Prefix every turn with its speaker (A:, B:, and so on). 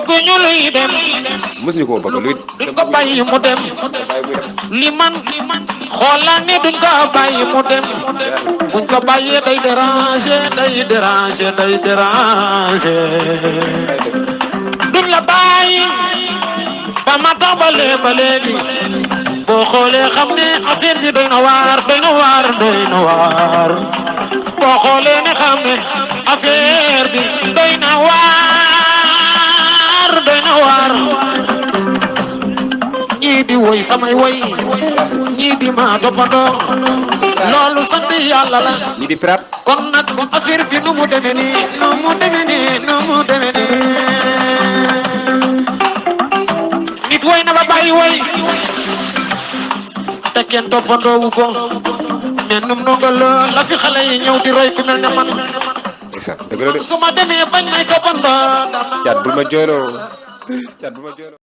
A: bëgguñu luy dem
B: mësuñu ko bëgg luy
A: duñ ko bàyyi mu dem li man xoolal ne duñ ko bàyyi mu dem buñ ko bàyyee day déranger duñ la bàyyi ba ma tàmbalee ba léegi boo xoolee xam ne affaire bi doy na waar boo xoolee ne xam ne affaire bi doy na waar ñii di woy samay woy ñii di ma toppandoo loolu sant yàlla la
B: ñi di prap
A: kon nag affaire bi nu mu demee nii nit woy na ba bàyyi woy te kenn toppandoowu ko mais num nonga la fi xale yi ñëw di roy ku mel ne man
B: exact dëgg la de
A: su ma demee bañ may toppandoo
B: caat bul ma jooloo